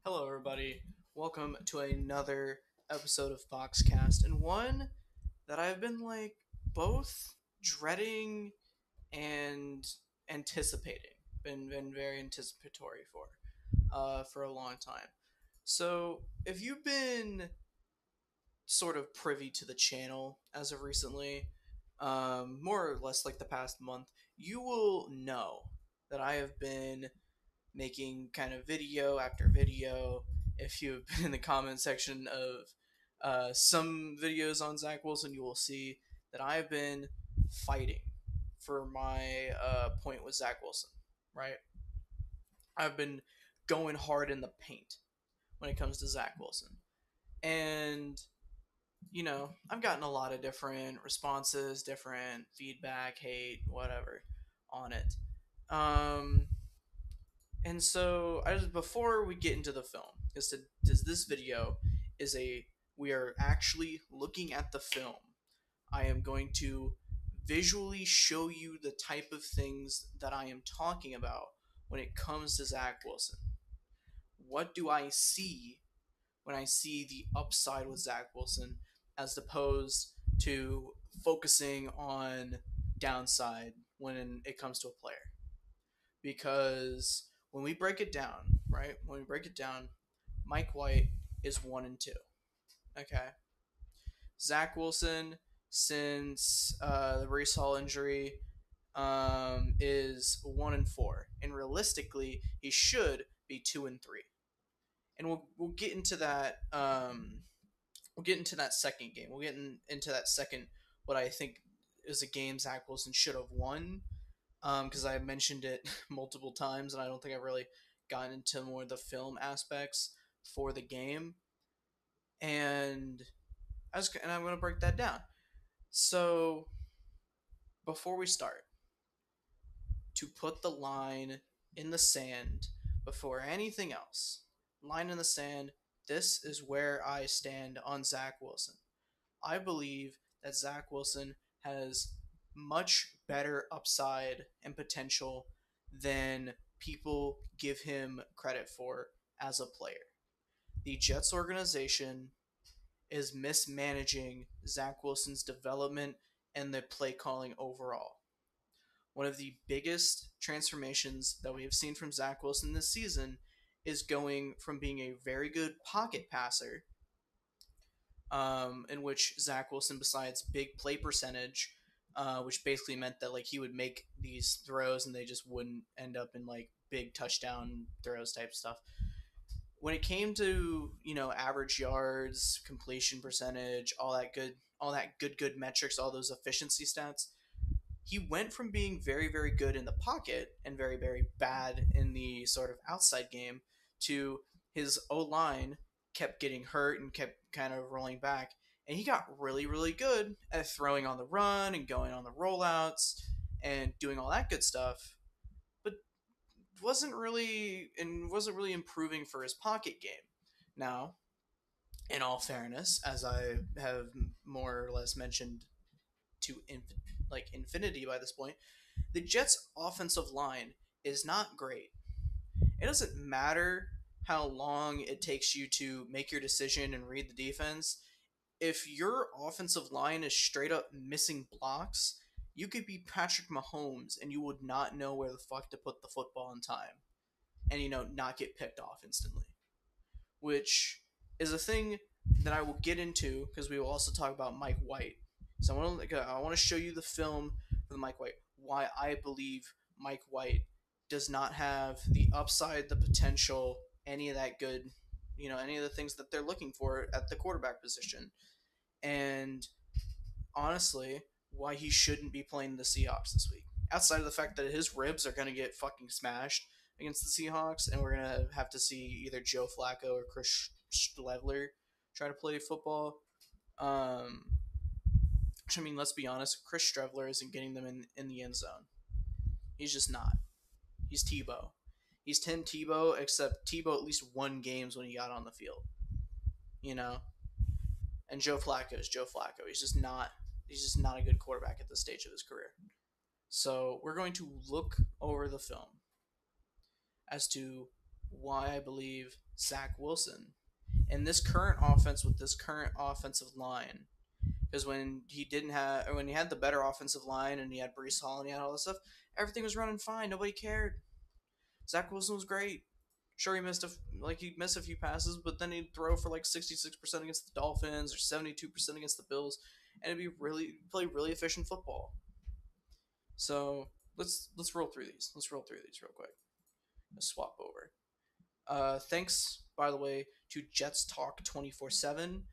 Hello, everybody. Welcome to another episode of Foxcast, and one that I've been both dreading and anticipating. Been very anticipatory for a long time. So, if you've been sort of privy to the channel as of recently, more or less like the past month, you will know that I have been making kind of video after video. If you've been in the comment section of some videos on Zach Wilson, you will see that I've been fighting for my point with Zach Wilson, right? I've been going hard in the paint when it comes to Zach Wilson. And, I've gotten a lot of different responses, different feedback, hate, whatever on it. Um, And so, before we get into the film, because this video is we are actually looking at the film. I am going to visually show you the type of things that I am talking about when it comes to Zach Wilson. What do I see when I see the upside with Zach Wilson, as opposed to focusing on downside when it comes to a player? Because when we break it down, right? When we break it down, Mike White is 1-2. Okay. Zach Wilson, since the Brees Hall injury, is 1-4, and realistically, he should be 2-3. And we'll get into that. We'll get into that second game. We'll get into that second. What I think is a game Zach Wilson should have won, because I mentioned it multiple times, and I don't think I've really gotten into more of the film aspects for the game. And I'm going to break that down. So before we start, to put the line in the sand before anything else, line in the sand. This is where I stand on Zach Wilson. I believe that Zach Wilson has much better upside and potential than people give him credit for as a player. The Jets organization is mismanaging Zach Wilson's development and the play calling overall. One of the biggest transformations that we have seen from Zach Wilson this season is going from being a very good pocket passer, in which Zach Wilson, besides big play percentage, which basically meant that he would make these throws and they just wouldn't end up in big touchdown throws type stuff. When it came to average yards, completion percentage, all that good metrics, all those efficiency stats, he went from being very very good in the pocket and very very bad in the sort of outside game to his O line kept getting hurt and kept kind of rolling back, and he got really really good at throwing on the run and going on the rollouts and doing all that good stuff, but wasn't really improving for his pocket game. Now, in all fairness, as I have more or less mentioned to infinity by this point, the Jets' offensive line is not great. It doesn't matter how long it takes you to make your decision and read the defense. If your offensive line is straight up missing blocks, you could be Patrick Mahomes and you would not know where the fuck to put the football in time and, not get picked off instantly. Which is a thing that I will get into because we will also talk about Mike White. So I want to show you the film for the Mike White. Why I believe Mike White does not have the upside, the potential, any of that good, any of the things that they're looking for at the quarterback position. And honestly, why he shouldn't be playing the Seahawks this week. Outside of the fact that his ribs are going to get fucking smashed against the Seahawks, and we're going to have to see either Joe Flacco or Chris Streveler try to play football. Which, I mean, let's be honest, Chris Streveler isn't getting them in the end zone. He's just not. He's Tebow. He's 10 Tebow, except Tebow at least won games when he got on the field. You know? And Joe Flacco is Joe Flacco. He's just not a good quarterback at this stage of his career. So we're going to look over the film as to why I believe Zach Wilson in this current offense with this current offensive line. Because when he didn't have, or when he had the better offensive line and he had Brees Hall and he had all this stuff, everything was running fine. Nobody cared. Zach Wilson was great. Sure, he missed a few passes, but then he'd throw for like 66% against the Dolphins or 72% against the Bills, and it'd be play really efficient football. So let's roll through these. Let's roll through these real quick. Let's swap over. Thanks, by the way, to Jets Talk 24/7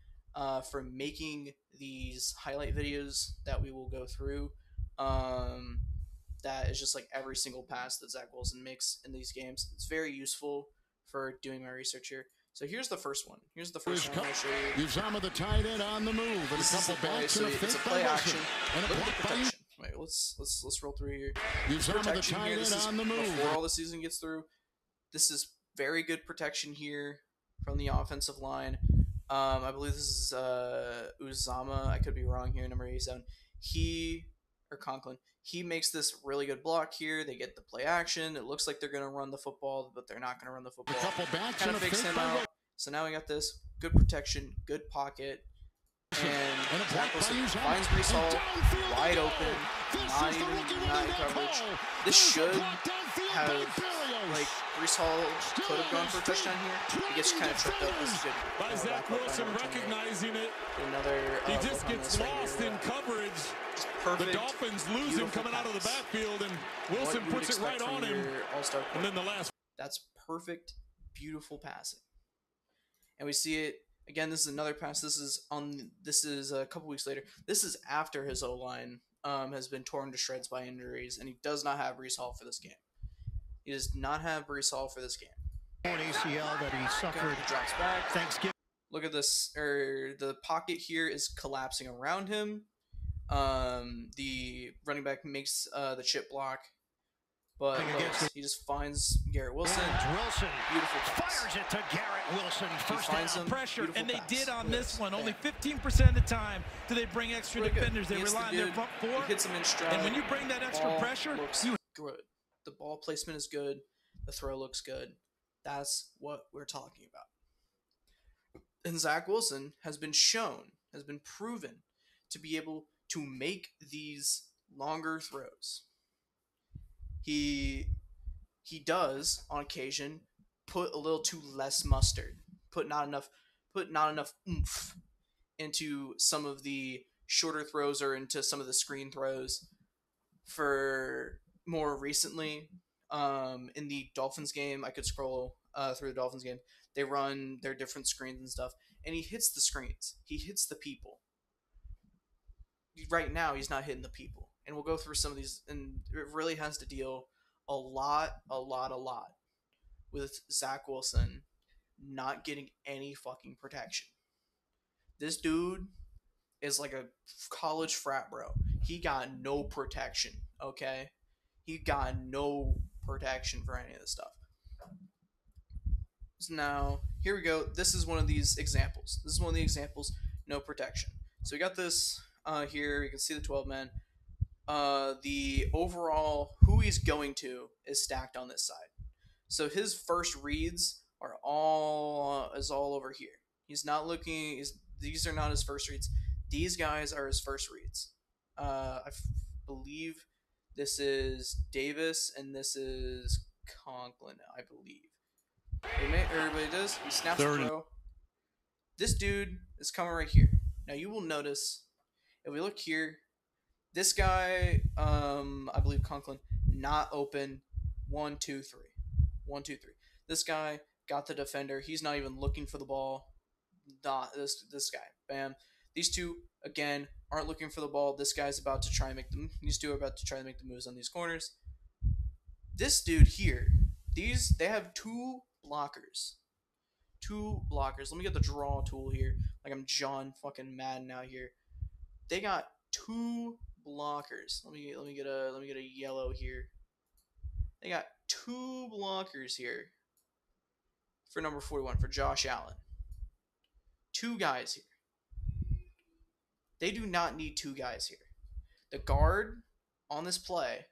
for making these highlight videos that we will go through. That is just like every single pass that Zach Wilson makes in these games. It's very useful for doing my research here. So here's the first one. Here's the first one I'll show you. He's on with the tight end on the move. And this is a play, so it's a play action. Look at the protection. Wait, let's roll through here. He's on with the tight end on the move. Before all the season gets through, this is very good protection here from the offensive line. I believe this is Uzama. I could be wrong here. Number 87. Conklin. He makes this really good block here. They get the play action. It looks like they're going to run the football, but they're not going to run the football. A couple backs kind of fakes him out. So now we got this good protection, good pocket, and Zach Wilson finds Brees Hall wide open, not in coverage. This should have, like, Brees Hall could have gone for a touchdown here. He gets kind of tripped up. This is good. By Zach Wilson recognizing it. He just gets lost in coverage. Perfect, the Dolphins lose him coming out of the backfield, and Wilson puts it right on him. And then the last. That's perfect, beautiful passing. And we see it again. This is another pass. This is a couple weeks later. This is after his O-line has been torn to shreds by injuries, and he does not have Brees Hall for this game. He does not have Brees Hall for this game. An ACL that he suffered. He drops back. Thanksgiving. Look at this. The pocket here is collapsing around him. The running back makes the chip block, but he just finds Garrett Wilson. Beautiful pass. Fires it to Garrett Wilson. First down pressure, and they did on this one. Only 15% of the time do they bring extra defenders. They rely on their front four. He hits him in stride. And when you bring that extra pressure, you good. The ball placement is good. The throw looks good. That's what we're talking about. And Zach Wilson has been proven to be able to make these longer throws. He does on occasion put a little too less mustard, put not enough oomph into some of the shorter throws or into some of the screen throws. For more recently, in the Dolphins game, I could scroll through the Dolphins game. They run their different screens and stuff, and he hits the screens. He hits the people. Right now, he's not hitting the people. And we'll go through some of these, and it really has to deal a lot with Zach Wilson not getting any fucking protection. This dude is like a college frat bro. He got no protection, okay? He got no protection for any of this stuff. So now, here we go. This is one of these examples. No protection. So we got this here. You can see the 12 men. The overall, who he's going to is stacked on this side. So his first reads are all over here. He's not looking. These are not his first reads. These guys are his first reads. I believe this is Davis and this is Conklin. I believe. Everybody does. He snaps the throw. This dude is coming right here. Now you will notice if we look here. This guy, I believe Conklin, not open. 1, 2, 3. 1, 2, 3. This guy got the defender. He's not even looking for the ball. Not this guy. Bam. These two, again, aren't looking for the ball. This guy's about to try and make them. These two are about to try to make the moves on these corners. This dude here, they have two blockers. Let me get the draw tool here. Like I'm John fucking Madden out here. They got two blockers. Let me get a yellow here. They got two blockers here for number 41 for Josh Allen. Two guys here. They do not need two guys here. The guard on this play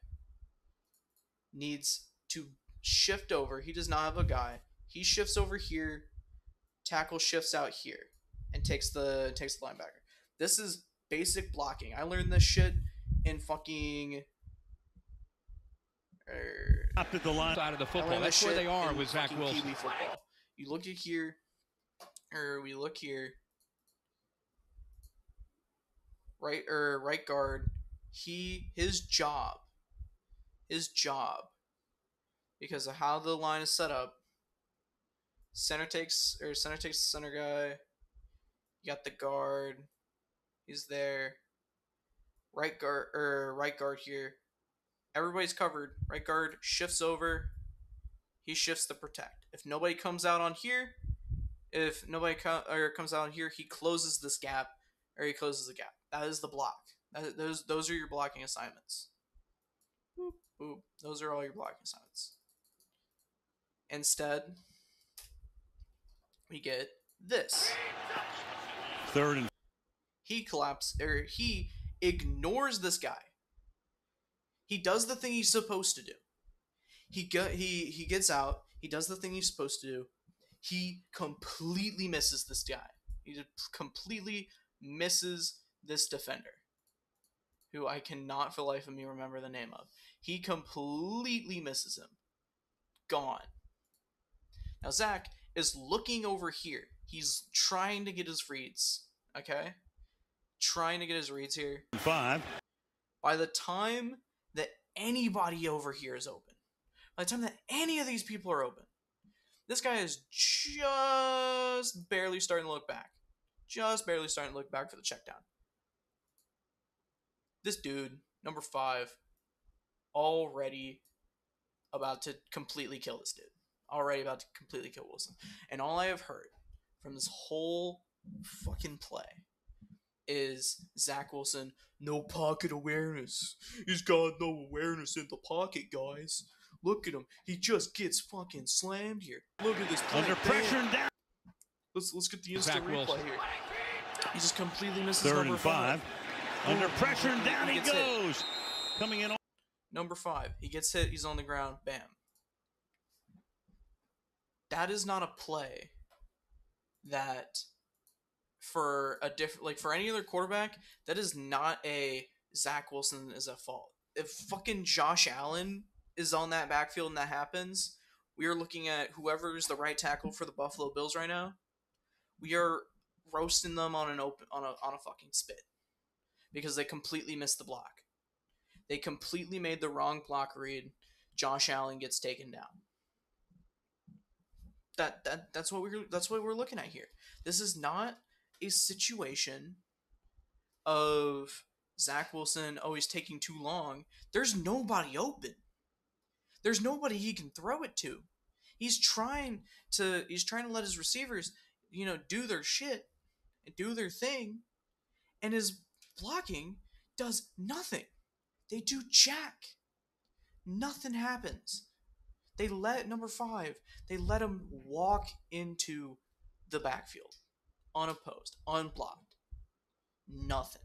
needs to shift over. He does not have a guy. He shifts over here. Tackle shifts out here and takes the linebacker. This is basic blocking. I learned this shit in fucking Up at the line side of the football. That's where they are with Zach Wilson. Kiwi football. You look at here, or we look here. Right guard. His job, because of how the line is set up. Center takes the center guy. You got the guard. He's there. Right guard here. Everybody's covered. Right guard shifts over. He shifts to protect. If nobody comes out on here, comes out on here, he closes this gap, or he closes the gap. That is the block. Those are your blocking assignments. Boop, boop. Those are all your blocking assignments. Instead, we get this. Third and he ignores this guy. He does the thing he's supposed to do. He gets out. He does the thing he's supposed to do. He completely misses this guy. He completely misses this defender, who I cannot for the life of me remember the name of. He completely misses him. Gone. Now Zach is looking over here. He's trying to get his reads. Okay? Trying to get his reads here. 5. By the time that anybody over here is open, by the time that any of these people are open, this guy is just barely starting to look back. Just barely starting to look back for the check down. This dude, number 5, already about to completely kill this dude. Already about to completely kill Wilson. And all I have heard from this whole fucking play is Zach Wilson, no pocket awareness. He's got no awareness in the pocket, guys. Look at him. He just gets fucking slammed here. Look at this play. Under pressure and down. Let's get the instant replay here. He just completely misses Third number and 5. Under pressure and down he goes. Coming in. Number 5. He gets hit. He's on the ground. Bam. That is not a play that for any other quarterback, that is not a Zach Wilson is at fault. If fucking Josh Allen is on that backfield and that happens, we are looking at whoever's the right tackle for the Buffalo Bills right now. We are roasting them on a fucking spit because they completely missed the block. They completely made the wrong block read. Josh Allen gets taken down. That's what we're looking at here. This is not a situation of Zach Wilson always taking too long. There's nobody open. There's nobody he can throw it to. He's trying to let his receivers, do their shit and do their thing, and his blocking does nothing. They do jack. Nothing happens. They let number 5. They let him walk into the backfield, unopposed, unblocked. Nothing.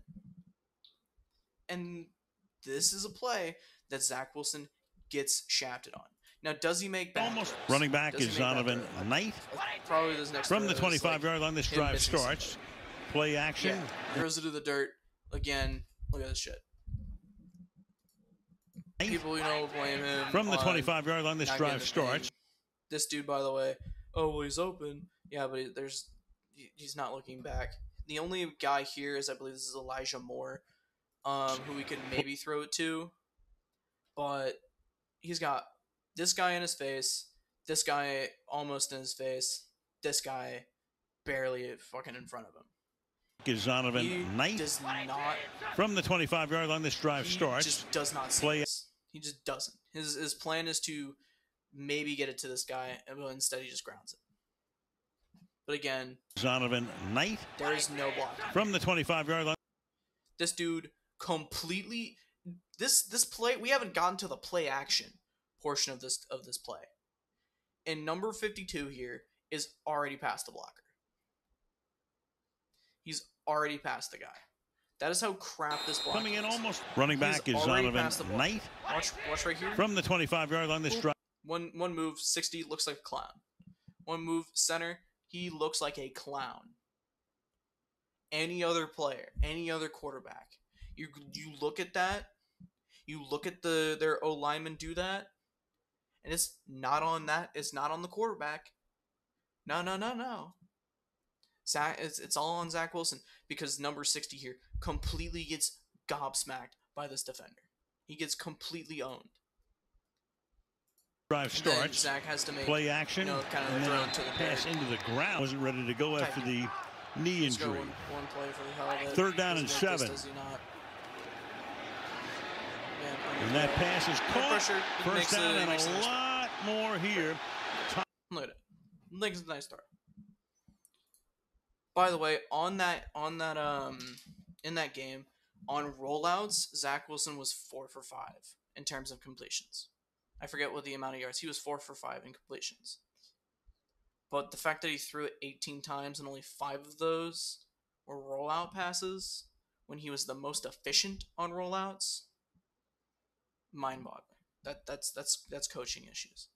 And this is a play that Zach Wilson gets shafted on. Now, does he make bad throws? Running back is Donovan Knight. Probably this next from the 25-yard line. This drive starts. Play action. Yeah, throws it to the dirt again. Look at this shit. People, blame him. From the 25-yard line, this drive starts. This dude, by the way, well, he's open. Yeah, but he's not looking back. The only guy here is, I believe this is Elijah Moore, who we could maybe throw it to. But he's got this guy in his face, this guy almost in his face, this guy barely fucking in front of him. Is Donovan Knight. Does not. From the 25-yard line, this drive starts. He just does not see this. He just doesn't. His plan is to maybe get it to this guy, but instead he just grounds it. But again, Donovan Knight. There is no blocking. From the 25-yard line. This dude completely. This play, we haven't gotten to the play action portion of this play. And number 52 here is already past the blocker. He's already past the guy. That is how crap this block Coming in is. almost. Running back is Donovan Knight. Watch right here. From the 25-yard line, this drive. One move, 60, looks like a clown. One move center, he looks like a clown. Any other player, any other quarterback, you look at that, you look at their O lineman do that, and it's not on that. It's not on the quarterback. No. Zach, it's all on Zach Wilson because number 60 here completely gets gobsmacked by this defender. He gets completely owned. Drive starts. Zach has to make play action, kind of and throw then to the pass into the ground. Wasn't ready to go after the knee injury. One play for the hell of it. 3rd down and 7. And that pass is caught. First down and a lot more here. Look at it. Makes a nice start. By the way, in that game, on rollouts, Zach Wilson was 4 for 5 in terms of completions. I forget what the amount of yards. He was 4 for 5 in completions. But the fact that he threw it 18 times and only 5 of those were rollout passes when he was the most efficient on rollouts, mind-boggling. That's coaching issues.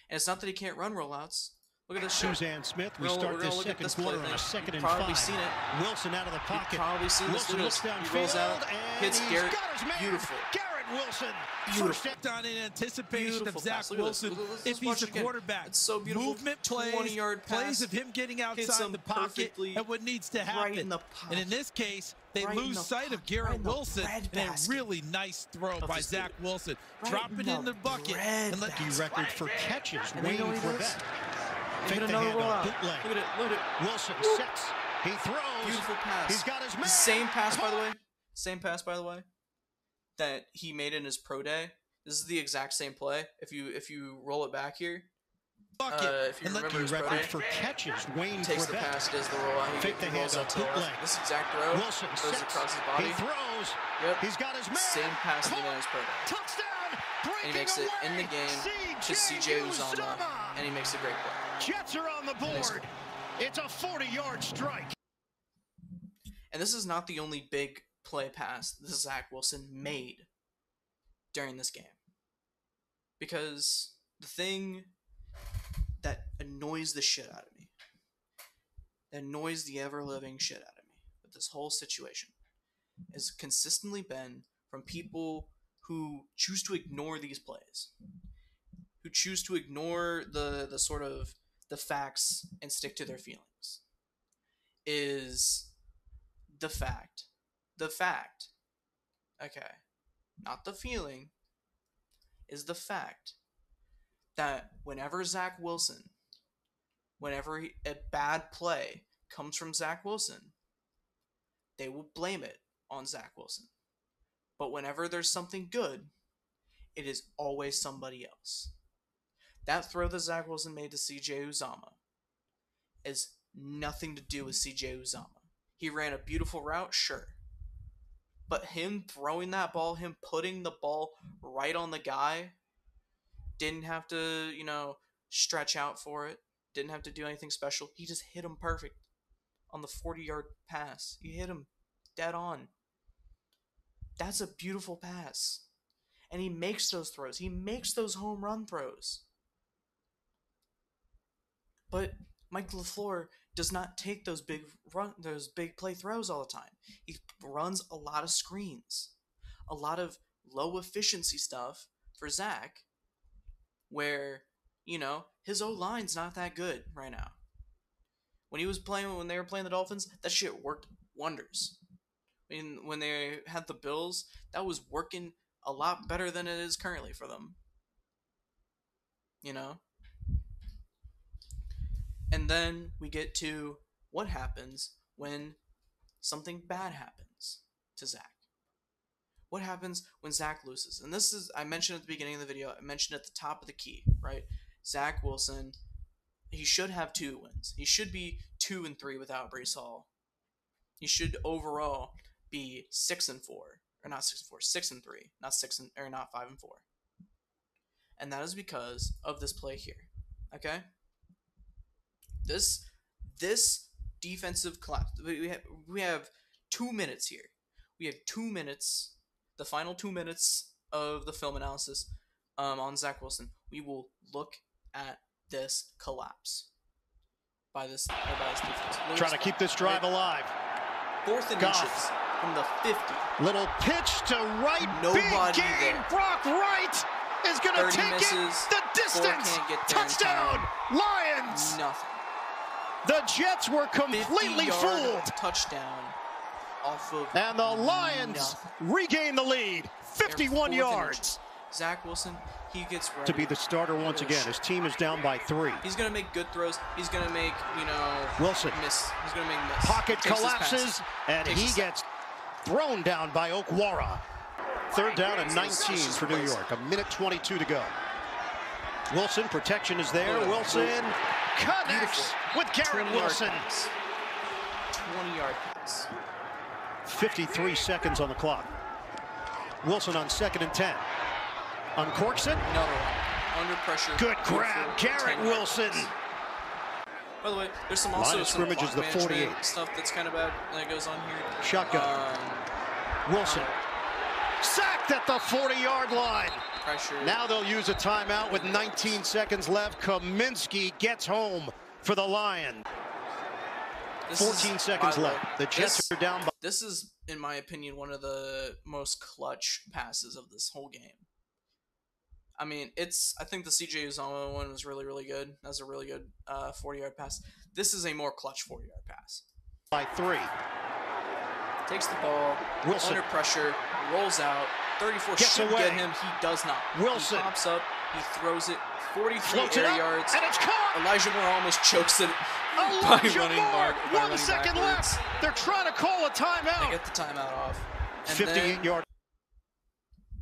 And it's not that he can't run rollouts. Look at this shit. Suzanne Smith, we start this second quarter on a 2nd and 5. Probably seen it. Wilson out of the pocket. You've probably seen Wilson looks downfield. He rolls out, hits Garrett. Beautiful. Garrett Wilson. First down in anticipation of Zach Wilson if he's a quarterback. It's so beautiful. Movement plays, 20-yard pass. plays of him getting outside the pocket and what needs to happen. Right in the pocket. And in this case, they lose sight of Garrett Wilson and a really nice throw by Zach Wilson. Drop it in the bucket and let the record for catches. Wayne Corbett. Look at another rollout. Look at it. Wilson sets. He throws. Beautiful pass. He's got his man. The same pass, by the way, that he made in his pro day. This is the exact same play. If you roll it back here, if you remember his pro day, for catches. Wayne takes Corbett. the pass, does the rollout. He rolls out to this exact throw. Wilson throws across his body. He throws. Yep. He's got his man. Same pass he made in his pro day. Touchdown. And he makes it in the game to CJ Uzomah, and he makes a great play. Jets are on the board. It's a 40-yard strike. And this is not the only big play pass that Zach Wilson made during this game. Because the thing that annoys the shit out of me, that annoys the ever-living shit out of me with this whole situation, has consistently been from people who choose to ignore these plays, who choose to ignore the sort of the facts and stick to their feelings, is the fact, okay, not the feeling, is the fact that whenever Zach Wilson, whenever a bad play comes from Zach Wilson, they will blame it on Zach Wilson. But whenever there's something good, it is always somebody else. That throw that Zach Wilson made to CJ Uzomah is nothing to do with CJ Uzomah. He ran a beautiful route, sure. But him throwing that ball, him putting the ball right on the guy, didn't have to, stretch out for it. Didn't have to do anything special. He just hit him perfect on the 40-yard pass. He hit him dead on. That's a beautiful pass. And he makes those throws. He makes those home run throws. But Mike LaFleur does not take those big play throws all the time. He runs a lot of screens. A lot of low efficiency stuff for Zach where, his O-line's not that good right now. When they were playing the Dolphins, that shit worked wonders. When they had the Bills, that was working a lot better than it is currently for them. And then we get to what happens when something bad happens to Zach. What happens when Zach loses? And this is, I mentioned at the beginning of the video, I mentioned at the top of the key, right? Zach Wilson, he should have 2 wins. He should be 2-3 without Breece Hall. He should overall be 6-4, or not 6-4, 6-3, not 5-4. And that is because of this play here. Okay? This defensive collapse. We have 2 minutes here. We have 2 minutes, the final 2 minutes of the film analysis on Zach Wilson. We will look at this collapse. by this defense. Trying to keep this drive alive. 4th and inches from the 50. Little pitch to right. Nobody big gain. there. Brock Wright is going to take misses, it the distance. Touchdown, Lions. Nothing. The Jets were completely fooled. Touchdown off of and the Lions regain the lead. 51 yards. Zach Wilson, he gets ready to be the starter once again. His team is down by 3. He's going to make good throws. He's going to make, Wilson. Miss. He's going to make miss. Pocket collapses, and he gets thrown down by Okwara. 3rd down and 19 for New York. 1:22 to go. Wilson, protection is there. Wilson connects with Garrett Wilson. 20-yard pass. 53 seconds on the clock. Wilson on 2nd and 10. Uncorks it. Another one. Under pressure. Good grab, Garrett Wilson. By the way, there's some also some scrimmage is the 48 stuff that's kind of bad that goes on here. Shotgun. Wilson sacked at the 40-yard line. Pressure. Now they'll use a timeout with 19 seconds left. Kaminsky gets home for the Lions. 14 seconds left. The Jets are down by. This is, in my opinion, one of the most clutch passes of this whole game. I mean, I think the CJ Uzomah one was really, really good. That was a really good 40-yard pass. This is a more clutch 40-yard pass. By 3. Takes the ball, Wilson under pressure, rolls out. 34 gets should away. Get him. He does not. Wilson He pops up. He throws it. 43 floats air it up, yards. And it's caught. Elijah Moore almost chokes it. Elijah by running Moore. by 1 second backwards. left. They're trying to call a timeout. They get the timeout off. 58-yard.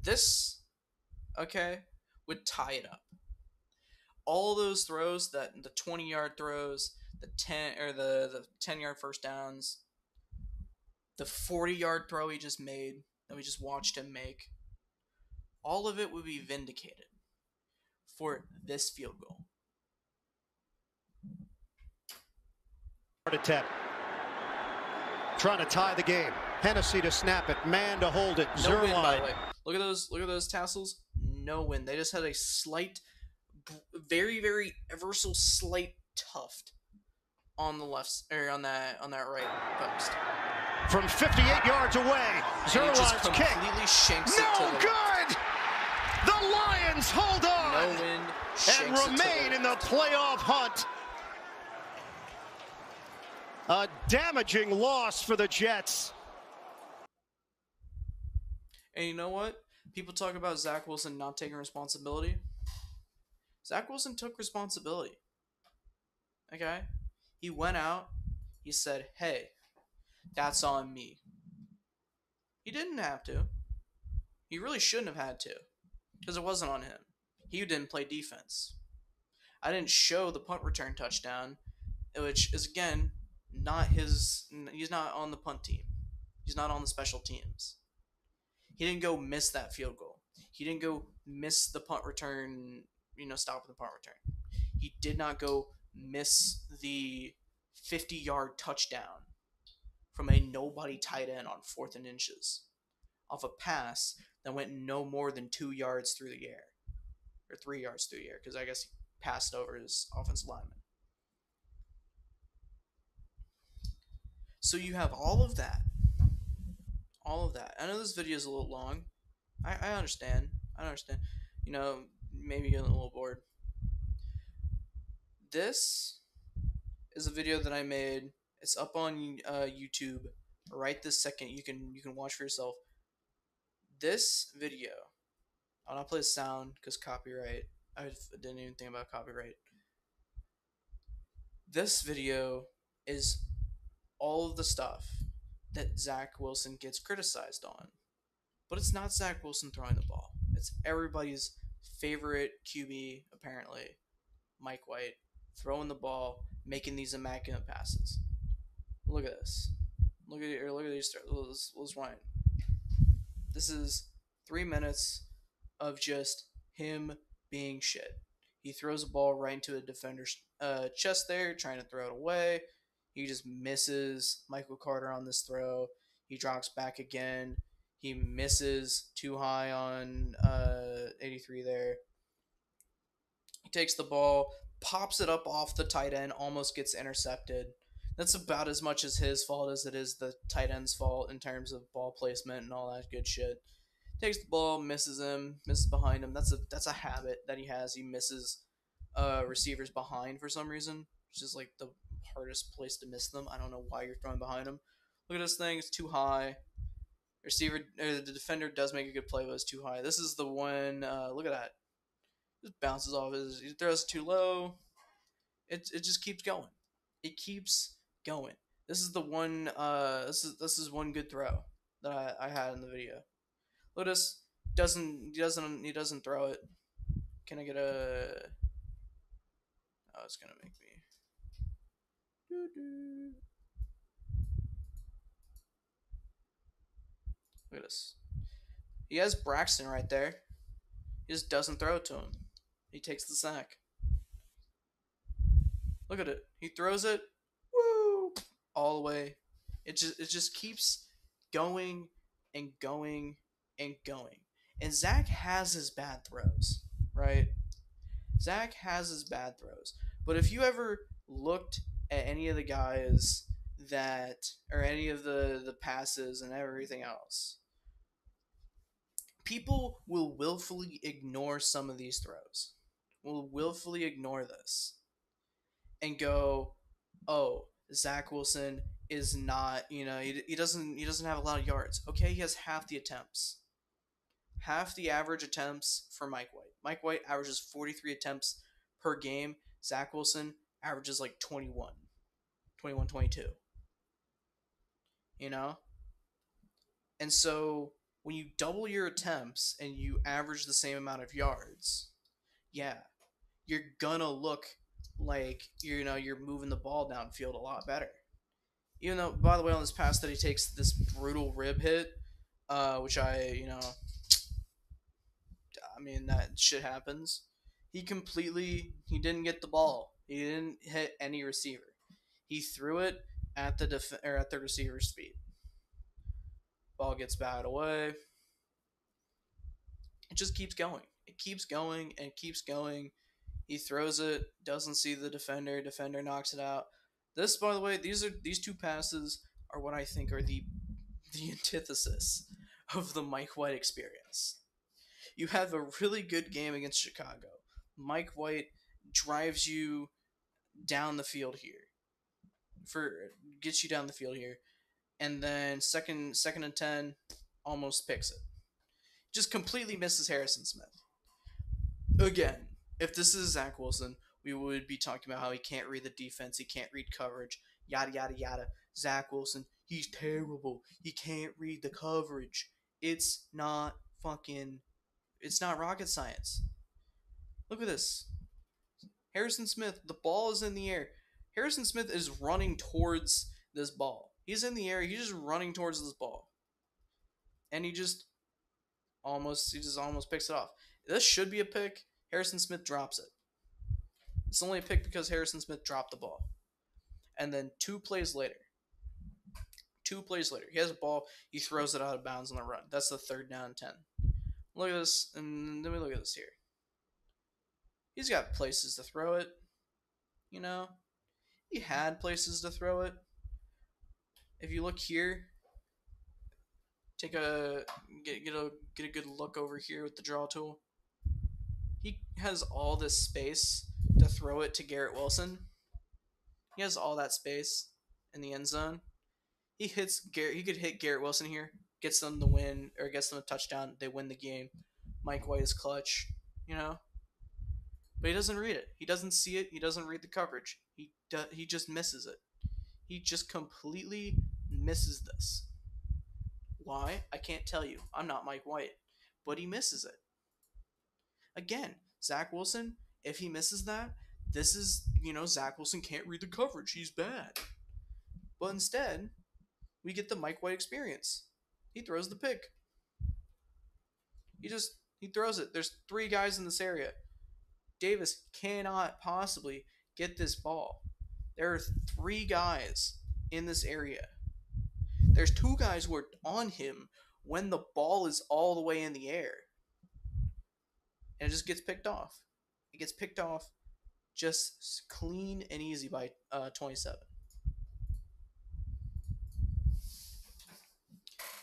This, would tie it up. All those throws, the 20-yard throws, the 10-yard first downs, the 40-yard throw he just made that we just watched him make, all of it would be vindicated for this field goal. Attempt. Trying to tie the game. Hennessy to snap it. Man to hold it. No win, by Zerline. the way. Look at those tassels. No win. They just had a slight, very, very ever so slight tuft on the left, or on that right post. From 58 yards away, Zerline's kick. Completely shanks it No to the good. The Lions hold on no win, and remain in the playoff hunt. A damaging loss for the Jets. And you know what? People talk about Zach Wilson not taking responsibility. Zach Wilson took responsibility. Okay? He went out. He said, hey, that's on me. He didn't have to. He really shouldn't have had to. Because it wasn't on him. He didn't play defense. I didn't show the punt return touchdown, which is, again, not his. He's not on the punt team. He's not on the special teams. He didn't go miss that field goal. He didn't go miss the punt return, stop the punt return. He did not go miss the 50-yard touchdown from a nobody tight end on 4th and inches off a pass that went no more than 2 yards through the air. Or 3 yards through the air, because I guess he passed over his offensive lineman. So you have all of that. All of that. I know this video is a little long. I understand. Maybe getting a little bored. This is a video that I made. It's up on YouTube right this second. You can watch for yourself. This video, I'll not play the sound because copyright. I didn't even think about copyright. This video is all of the stuff that Zach Wilson gets criticized on. But it's not Zach Wilson throwing the ball. It's everybody's favorite QB, apparently, Mike White, throwing the ball, making these immaculate passes. Look at this. Look at these. Let's wind. This is 3 minutes of just him being shit. He throws a ball right into a defender's chest there, trying to throw it away. He just misses Michael Carter on this throw. He drops back again. He misses too high on 83 there. He takes the ball, pops it up off the tight end, almost gets intercepted. That's about as much as his fault as it is the tight end's fault in terms of ball placement and all that good shit. Takes the ball, misses behind him. That's a habit that he has. He misses receivers behind for some reason, which is like the hardest place to miss them. I don't know why you're throwing behind him. Look at this thing; it's too high. The defender does make a good play, but it's too high. This is the one. Look at that. Just bounces off he throws it too low. It just keeps going. It keeps going. This is the one. This is one good throw that I had in the video. Look at this. He doesn't throw it. Can I get a? Oh, it's gonna make me. Look at this. He has Braxton right there. He just doesn't throw it to him. He takes the sack. Look at it. He throws it. Woo! All the way. It just keeps going and going and going. And Zach has his bad throws, right? Zach has his bad throws. But if you ever looked at any of the guys or any of the passes and everything else, people will willfully ignore some of these throws. Will willfully ignore this and go, "Oh, Zach Wilson is not, he doesn't have a lot of yards." Okay, he has half the attempts. Half the average attempts for Mike White. Mike White averages 43 attempts per game. Zach Wilson averages like 21, 22. And so when you double your attempts and you average the same amount of yards, yeah, you're gonna look like you're moving the ball downfield a lot better. Even though, by the way, on this pass that he takes this brutal rib hit, which that shit happens. He didn't get the ball. He didn't hit any receiver. He threw it at the receiver's speed. Ball gets batted away. It just keeps going. It keeps going and keeps going. He throws it, doesn't see the defender. Defender knocks it out. This, by the way, these two passes are what I think are the antithesis of the Mike White experience. You have a really good game against Chicago. Mike White drives you down the field here. Gets you down the field here. And then second and 10, almost picks it. Just completely misses Harrison Smith. Again, if this is Zach Wilson, we would be talking about how he can't read the defense, he can't read coverage, yada, yada, yada. Zach Wilson, he's terrible. He can't read the coverage. It's not rocket science. Look at this. Harrison Smith, the ball is in the air. Harrison Smith is running towards this ball. He's in the air. He's just running towards this ball. And he just almost picks it off. This should be a pick. Harrison Smith drops it. It's only a pick because Harrison Smith dropped the ball. And then two plays later, he has a ball. He throws it out of bounds on the run. That's the 3rd down and 10. Look at this, and then we look at this here. He's got places to throw it. He had places to throw it. If you look here, get a good look over here with the draw tool. He has all this space to throw it to Garrett Wilson. He has all that space in the end zone. He could hit Garrett Wilson here, gets them the win or gets them a touchdown. They win the game. Mike White is clutch, But he doesn't read it. He doesn't see it. He doesn't read the coverage. He just misses it. He just completely misses this. Why? I can't tell you. I'm not Mike White. But he misses it. Again, Zach Wilson, if he misses that, this is, Zach Wilson can't read the coverage. He's bad. But instead, we get the Mike White experience. He throws the pick. He throws it. There's 3 guys in this area. Davis cannot possibly get this ball. There are 3 guys in this area. There's 2 guys who are on him when the ball is all the way in the air. And it just gets picked off. It gets picked off just clean and easy by 27.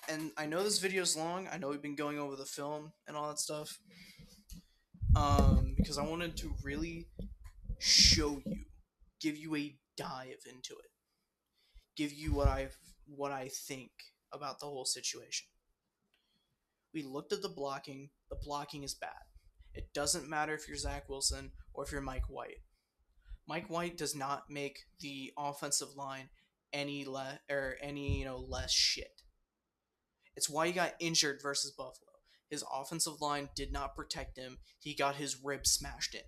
And I know this video's long. I know we've been going over the film and all that stuff. Because I wanted to really show you, give you a dive into it, give you what I think about the whole situation. We looked at the blocking. The blocking is bad. It doesn't matter if you're Zach Wilson or if you're Mike White. Mike White does not make the offensive line any less shit. It's why he got injured versus Buffalo. His offensive line did not protect him. He got his ribs smashed in.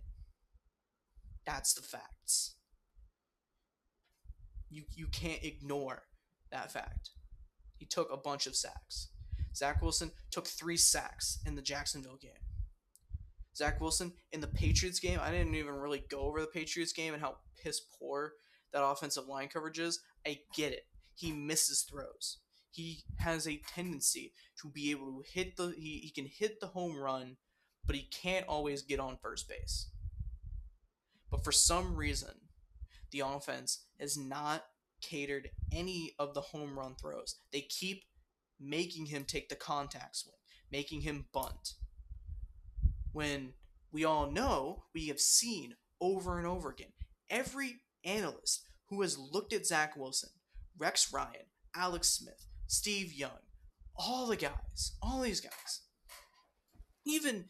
That's the facts. You can't ignore that fact. He took a bunch of sacks. Zach Wilson took 3 sacks in the Jacksonville game. Zach Wilson in the Patriots game, I didn't even really go over the Patriots game and how piss poor that offensive line coverage is. I get it. He misses throws. He has a tendency to be able to hit he can hit the home run, but he can't always get on first base. But for some reason, the offense has not catered any of the home run throws. They keep making him take the contact swing, making him bunt. When we all know, we have seen over and over again, every analyst who has looked at Zach Wilson, Rex Ryan, Alex Smith, Steve Young, all these guys, even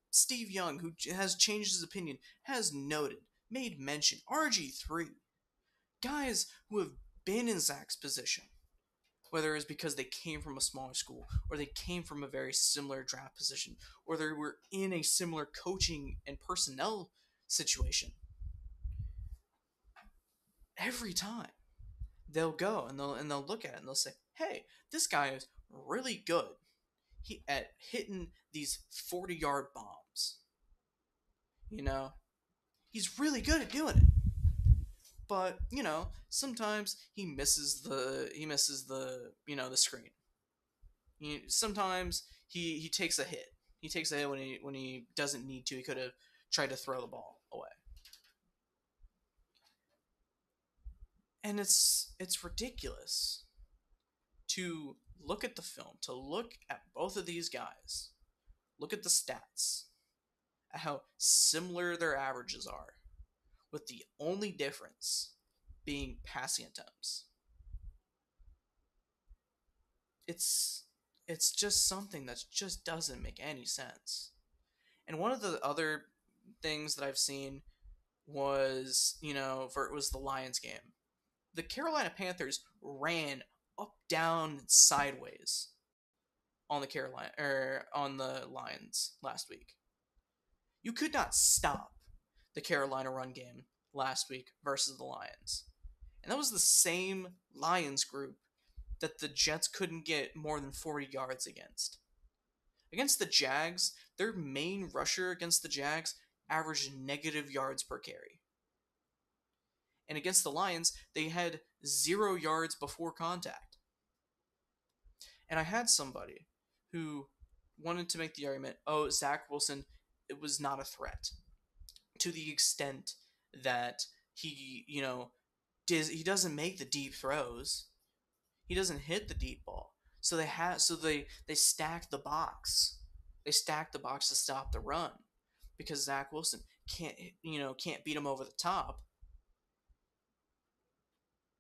Steve Young, who has changed his opinion, has noted, made mention, RG3, guys who have been in Zach's position, whether it's because they came from a smaller school, or they came from a very similar draft position, or they were in a similar coaching and personnel situation. Every time they'll go and they'll look at it and they'll say, "Hey, this guy is really good at hitting these 40-yard bombs. He's really good at doing it." But sometimes he misses the the screen. Sometimes he takes a hit. He takes a hit when he doesn't need to. He could have tried to throw the ball away. And it's ridiculous to look at the film, to look at both of these guys, look at the stats, at how similar their averages are, with the only difference being passing attempts. It's just something that just doesn't make any sense. And one of the other things that I've seen was, it was the Lions game. The Carolina Panthers ran up, down, and sideways on the Lions last week. You could not stop the Carolina run game last week versus the Lions. And that was the same Lions group that the Jets couldn't get more than 40 yards against. Against the Jags, their main rusher against the Jags averaged negative yards per carry. And against the Lions, they had 0 yards before contact. And I had somebody who wanted to make the argument, Zach Wilson, it was not a threat. To the extent that he doesn't make the deep throws. He doesn't hit the deep ball. So they stack the box. They stack the box to stop the run. Because Zach Wilson can't beat him over the top.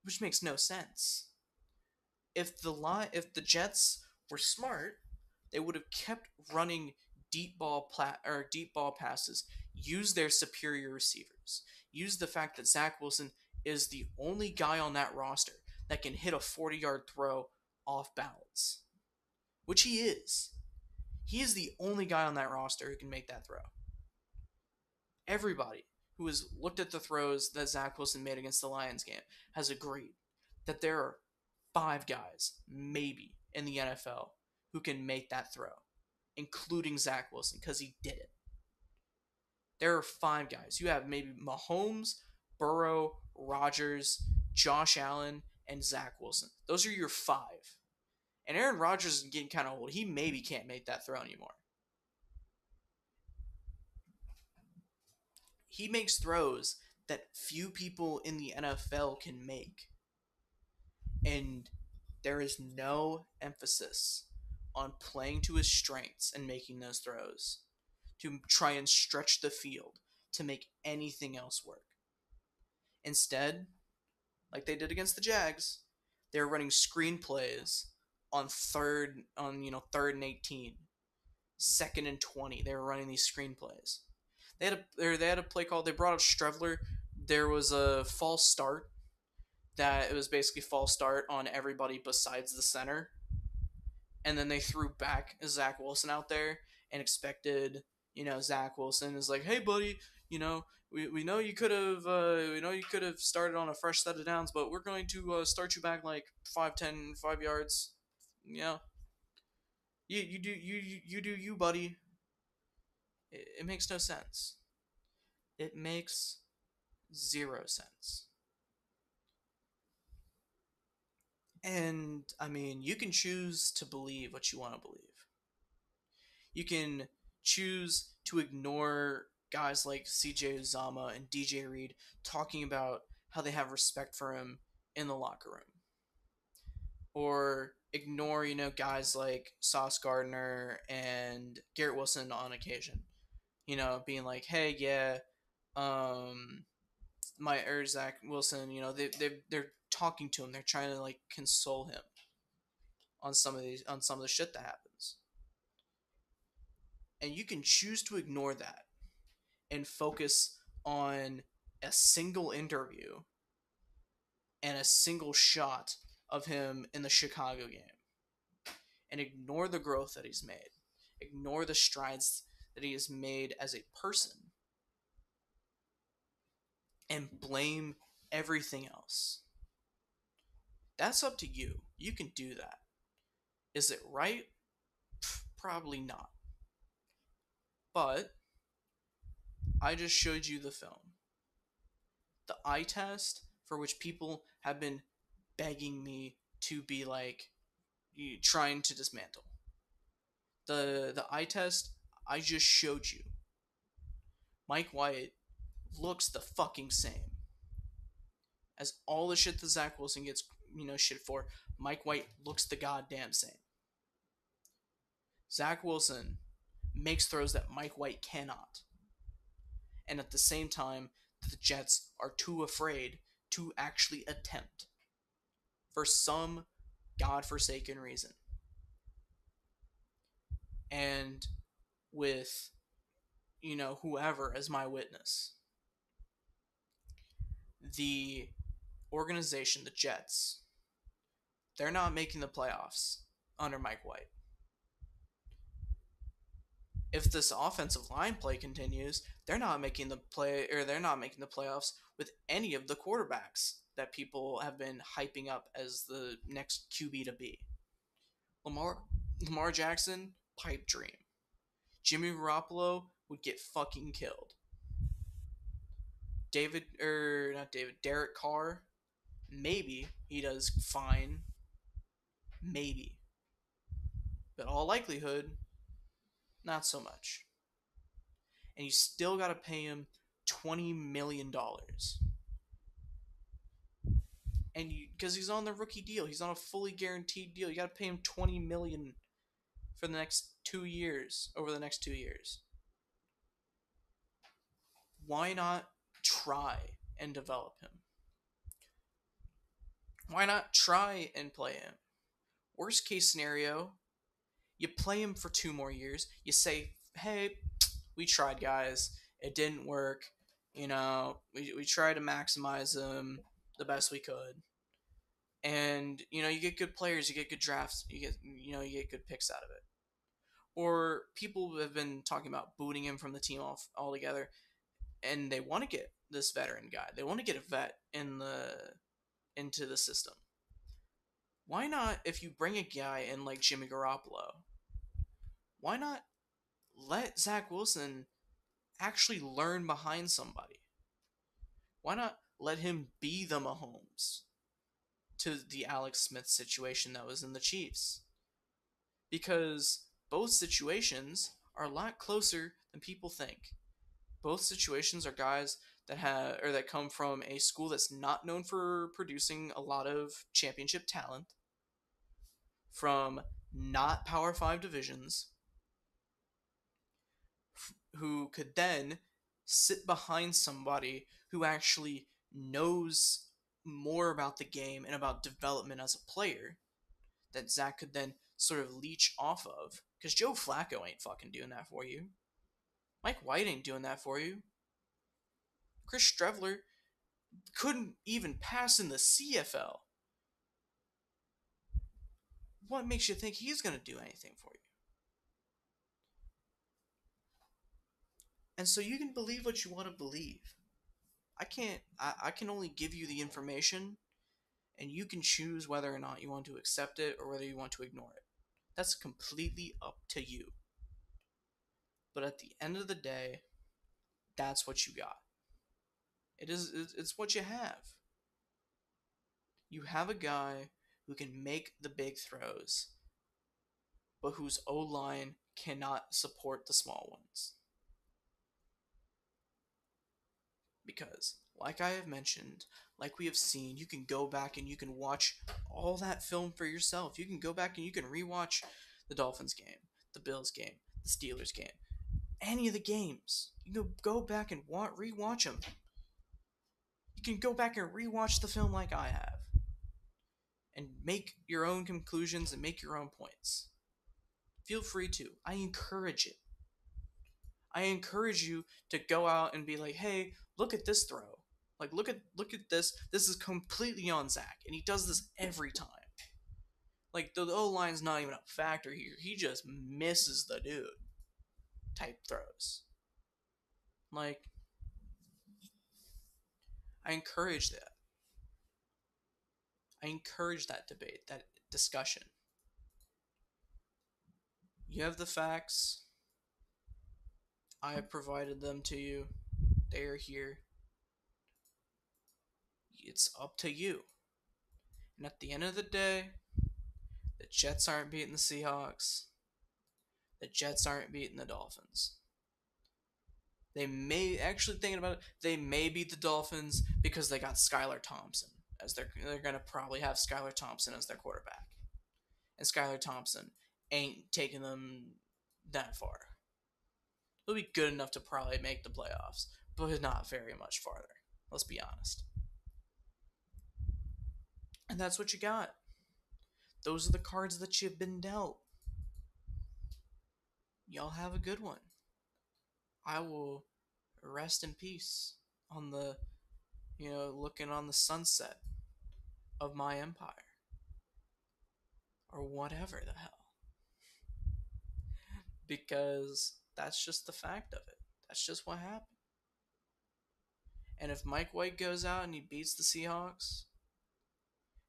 Which makes no sense. If the Jets were smart, they would have kept running deep ball passes. Use their superior receivers. Use the fact that Zach Wilson is the only guy on that roster that can hit a 40-yard throw off balance, which he is. He is the only guy on that roster who can make that throw. Everybody who has looked at the throws that Zach Wilson made against the Lions game has agreed that there are 5 guys, maybe, in the NFL who can make that throw, including Zach Wilson, because he did it. There are 5 guys. You have maybe Mahomes, Burrow, Rodgers, Josh Allen, and Zach Wilson. Those are your 5. And Aaron Rodgers is getting kind of old. He maybe can't make that throw anymore. he makes throws that few people in the NFL can make. And there is no emphasis on playing to his strengths and making those throws to try and stretch the field to make anything else work. Instead, like they did against the Jags, they're running screenplays on third and 18, second and 20. They were running these screenplays. They had a play called. They brought up Strevler. There was a false start. That it was basically false start on everybody besides the center, and then they threw back Zach Wilson out there and expected, Zach Wilson is like, hey buddy, we know you could have started on a fresh set of downs, but we're going to start you back like 5 yards. You do you, buddy. It makes no sense. It makes zero sense. And, I mean, you can choose to believe what you want to believe. You can choose to ignore guys like CJ Uzama and DJ Reed talking about how they have respect for him in the locker room. Or ignore, guys like Sauce Gardner and Garrett Wilson on occasion. Being like, hey, yeah, Zach Wilson, they're talking to him. They're trying to like console him on some of the shit that happens. And you can choose to ignore that and focus on a single interview and a single shot of him in the Chicago game. And ignore the growth that he's made. Ignore the strides that he has made as a person. And blame everything else. That's up to you. You can do that. Is it right? Probably not. But I just showed you the film. The eye test, for which people have been begging me to be like trying to dismantle. The eye test I just showed you. Mike White looks the fucking same as all the shit that Zach Wilson gets, shit for. Mike White looks the goddamn same. Zach Wilson makes throws that Mike White cannot. And at the same time, the Jets are too afraid to actually attempt. For some godforsaken reason. And with, whoever as my witness, the organization, the Jets, they're not making the playoffs under Mike White. If this offensive line play continues, they're not making the playoffs with any of the quarterbacks that people have been hyping up as the next QB to be. Lamar Jackson, pipe dream. Jimmy Garoppolo would get fucking killed. Derek Carr, maybe he does fine. Maybe. But all likelihood, not so much. And you still got to pay him $20 million. And because he's on the rookie deal, he's on a fully guaranteed deal. You got to pay him $20 million for the next 2 years, over the next 2 years. Why not try and develop him? Why not try and play him? Worst case scenario, you play him for 2 more years. You say, hey, we tried, guys. It didn't work. We tried to maximize him the best we could. And, you get good players, you get good drafts, you get good picks out of it. Or people have been talking about booting him from the team altogether, and they want to get this veteran guy. They want to get a vet into the system. Why not, if you bring a guy in like Jimmy Garoppolo, why not let Zach Wilson actually learn behind somebody? Why not let him be the Mahomes to the Alex Smith situation that was in the Chiefs? Because both situations are a lot closer than people think. Both situations are guys that come from a school that's not known for producing a lot of championship talent, from not Power 5 divisions, who could then sit behind somebody who actually knows more about the game and about development as a player that Zach could then sort of leech off of. Because Joe Flacco ain't fucking doing that for you. Mike White ain't doing that for you. Chris Streveler couldn't even pass in the CFL. What makes you think he's going to do anything for you? And so you can believe what you want to believe. I can only give you the information, and you can choose whether or not you want to accept it or whether you want to ignore it. That's completely up to you. But at the end of the day, that's what you got. It's what you have. You have a guy who can make the big throws, but whose O-line cannot support the small ones. Because, like I have mentioned, like we have seen, you can go back and you can watch all that film for yourself. You can go back and you can rewatch the Dolphins game, the Bills game, the Steelers game, any of the games. You can go back and rewatch them. You can go back and rewatch the film like I have and make your own conclusions and make your own points. Feel free to. I encourage it. I encourage you to go out and be like, hey, look at this throw. Like, look at this. This is completely on Zach, and he does this every time. Like, the O-line's not even a factor here. He just misses the dude type throws. Like, I encourage that. I encourage that debate, that discussion. You have the facts. I have provided them to you. They are here. It's up to you. And at the end of the day, the Jets aren't beating the Seahawks. The Jets aren't beating the Dolphins. They may, actually thinking about it, they may beat the Dolphins because they got Skylar Thompson. As they're going to probably have Skylar Thompson as their quarterback. And Skylar Thompson ain't taking them that far. He'll be good enough to probably make the playoffs, but not very much farther. Let's be honest. And that's what you got. Those are the cards that you've been dealt. Y'all have a good one. I will rest in peace on the, looking on the sunset of my empire. Or whatever the hell. Because that's just the fact of it. That's just what happened. And if Mike White goes out and he beats the Seahawks,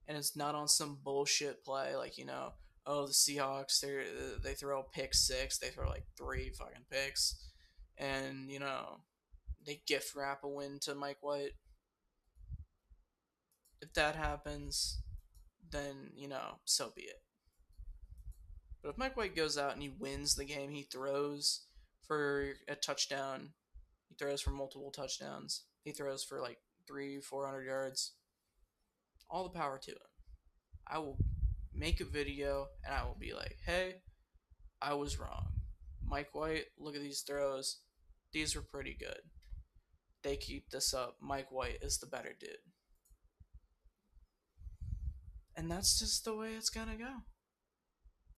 and it's not on some bullshit play like, the Seahawks, they throw a pick 6, they throw like 3 fucking picks, and, they gift wrap a win to Mike White. If that happens, then, so be it. But if Mike White goes out and he wins the game, he throws for a touchdown, he throws for multiple touchdowns, he throws for like 300-400 yards, all the power to him. I will make a video and I will be like, hey, I was wrong. Mike White, look at these throws. These were pretty good. They keep this up. Mike White is the better dude. And that's just the way it's gonna go.